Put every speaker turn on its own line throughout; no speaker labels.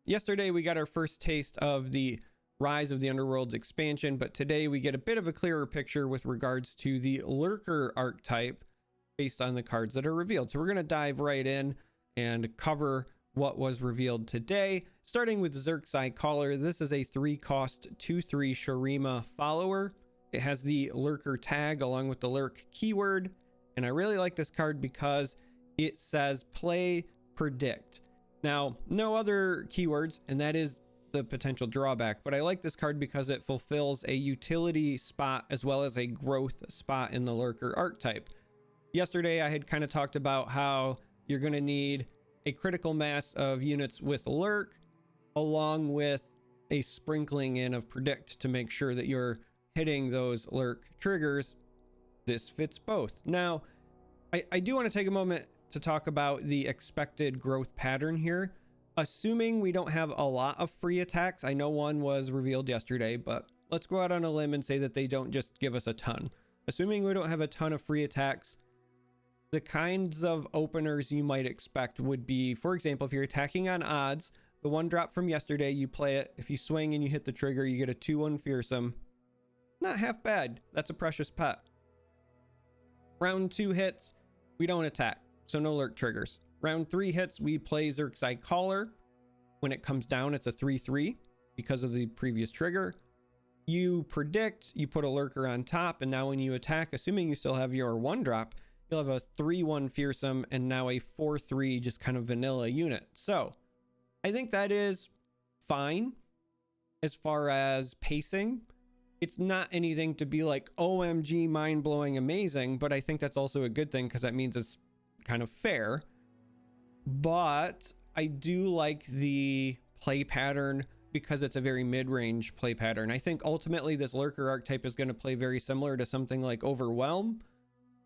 yesterday we got our first taste of the Rise of the Underworlds expansion, but today we get a bit of a clearer picture with regards to the Lurker archetype based on the cards that are revealed. So we're going to dive right in and cover what was revealed today, starting with Xerkside Caller. This is a 3-cost 2/3 Shurima follower. It has the Lurker tag along with the lurk keyword, and I really like this card because it says play predict. Now, no other keywords, and that is the potential drawback, but I like this card because it fulfills a utility spot as well as a growth spot in the Lurker archetype. Yesterday I had kind of talked about how you're going to need a critical mass of units with lurk along with a sprinkling in of predict to make sure that you're hitting those lurk triggers. This fits both. Now I do want to take a moment to talk about the expected growth pattern here. Assuming we don't have a lot of free attacks, I know one was revealed yesterday, but let's go out on a limb and say that they don't just give us a ton. Assuming we don't have a ton of free attacks, the kinds of openers you might expect would be, for example, if you're attacking on odds, the 1-drop from yesterday, you play it. If you swing and you hit the trigger, you get a 2/1 fearsome. Not half bad. That's a precious pet. Round 2 hits, we don't attack, so no lurk triggers. Round 3 hits, we play Xerkside Caller. When it comes down, it's a 3/3 because of the previous trigger. You predict, you put a lurker on top, and now when you attack, assuming you still have your 1-drop, you'll have a 3/1 fearsome and now a 4/3 just kind of vanilla unit. So I think that is fine as far as pacing. It's not anything to be like OMG mind-blowing amazing, but I think that's also a good thing because that means it's kind of fair. But I do like the play pattern because it's a very mid-range play pattern. I think ultimately this Lurker archetype is going to play very similar to something like Overwhelm,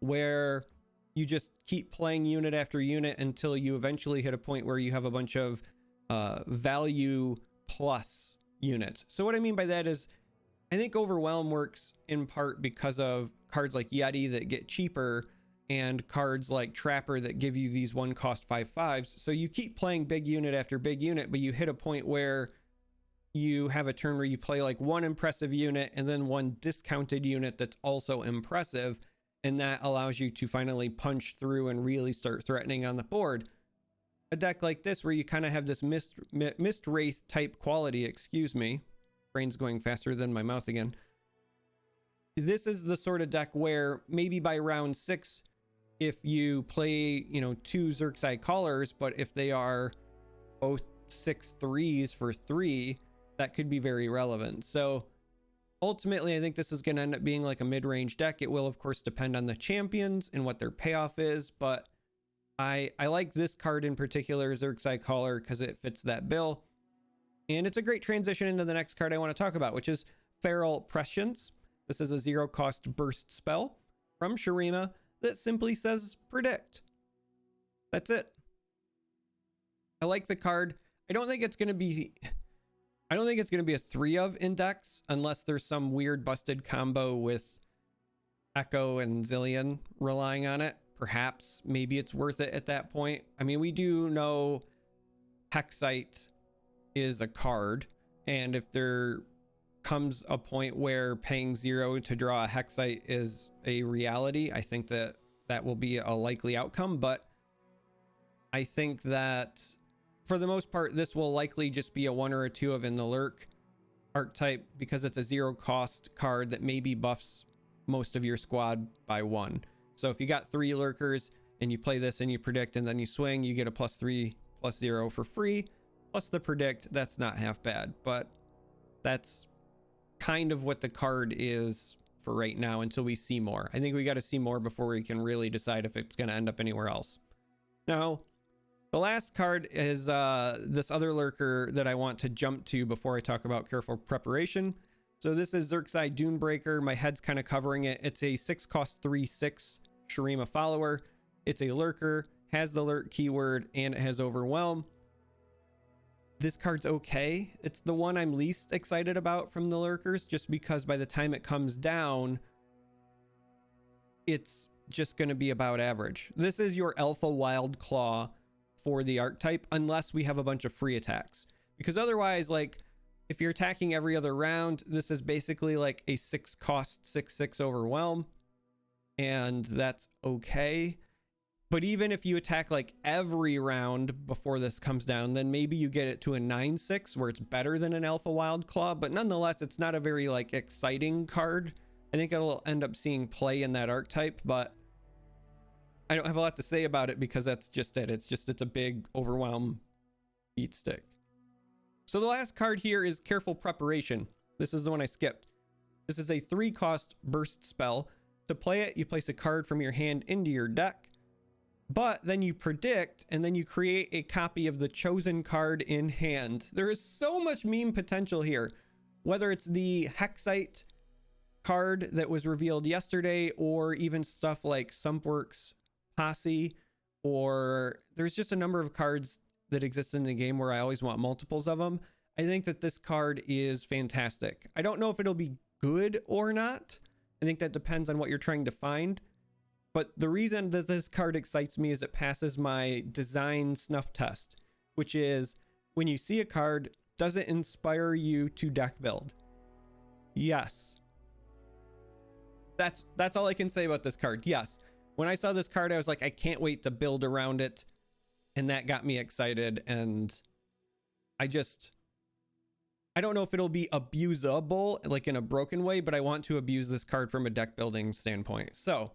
where you just keep playing unit after unit until you eventually hit a point where you have a bunch of value plus units. So what I mean by that is I think Overwhelm works in part because of cards like Yeti that get cheaper and cards like Trapper that give you these 1-cost 5/5s. So you keep playing big unit after big unit, but you hit a point where you have a turn where you play like one impressive unit and then one discounted unit that's also impressive, and that allows you to finally punch through and really start threatening on the board. A deck like this where you kind of have this Mistwraith type quality, excuse me, brain's going faster than my mouth again. This is the sort of deck where maybe by round 6, if you play, 2 Xerkside Callers, but if they are both 6/3s for 3, that could be very relevant. So ultimately, I think this is going to end up being like a mid-range deck. It will, of course, depend on the champions and what their payoff is, but I like this card in particular, Xerkside Caller, because it fits that bill. And it's a great transition into the next card I want to talk about, which is Feral Prescience. This is a 0-cost burst spell from Shurima that simply says predict. That's it. I like the card. I don't think it's going to be a 3 of index unless there's some weird busted combo with Echo and Zillion relying on it. Perhaps maybe it's worth it at that point. I mean, we do know Hexite is a card, and if there comes a point where paying 0 to draw a Hexite is a reality, I think that that will be a likely outcome. But I think that for the most part, this will likely just be a 1 or a 2 of in the lurk archetype because it's a 0-cost card that maybe buffs most of your squad by 1. So if you got 3 lurkers and you play this and you predict and then you swing, you get a +3/+0 for free. Plus the predict, that's not half bad, but that's kind of what the card is for right now until we see more. I think we got to see more before we can really decide if it's going to end up anywhere else. Now, the last card is this other lurker that I want to jump to before I talk about careful preparation. So this is Xerkside Dunebreaker. My head's kind of covering it. It's a 6-cost 3/6 Shurima follower. It's a lurker, has the lurk keyword, and it has Overwhelm. This card's okay. It's the one I'm least excited about from the lurkers, just because by the time it comes down, it's just going to be about average. This is your Alpha Wild Claw for the archetype, unless we have a bunch of free attacks. because otherwise, like, if you're attacking every other round, this is basically like a 6 cost 6/6 overwhelm, and that's okay. But even if you attack like every round before this comes down, then maybe you get it to a 9/6 where it's better than an Alpha Wild Claw, but nonetheless, it's not a very like exciting card. I think it'll end up seeing play in that archetype, but I don't have a lot to say about it because that's just it. It's a big overwhelm beat stick. So the last card here is Careful Preparation. This is the one I skipped. This is a 3 cost burst spell. To play it, you place a card from your hand into your deck, but then you predict and then you create a copy of the chosen card in hand. There is so much meme potential here, whether it's the Xerkside card that was revealed yesterday, or even stuff like Sumpworks Posse, or there's just a number of cards that exist in the game where I always want multiples of them. I think that this card is fantastic. I don't know if it'll be good or not. I think that depends on what you're trying to find. But the reason that this card excites me is it passes my design snuff test, which is when you see a card, does it inspire you to deck build? Yes. That's all I can say about this card. Yes. When I saw this card, I was like, I can't wait to build around it. And that got me excited. And I don't know if it'll be abusable, like in a broken way, but I want to abuse this card from a deck building standpoint. So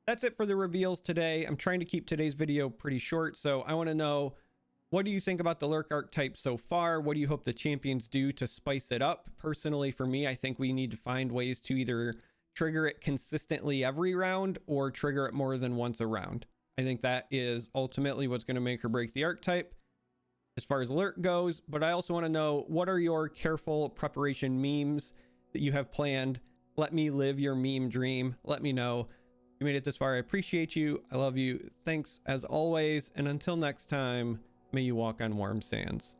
that's it for the reveals today. I'm trying to keep today's video pretty short. So I want to know, what do you think about the Lurker archetype so far? What do you hope the champions do to spice it up? Personally, for me, I think we need to find ways to either trigger it consistently every round or trigger it more than once a round. I think that is ultimately what's going to make or break the archetype as far as Lurk goes. But I also want to know, what are your careful preparation memes that you have planned? Let me live your meme dream. Let me know. If you made it this far, I appreciate you. I love you. Thanks as always. And until next time, may you walk on warm sands.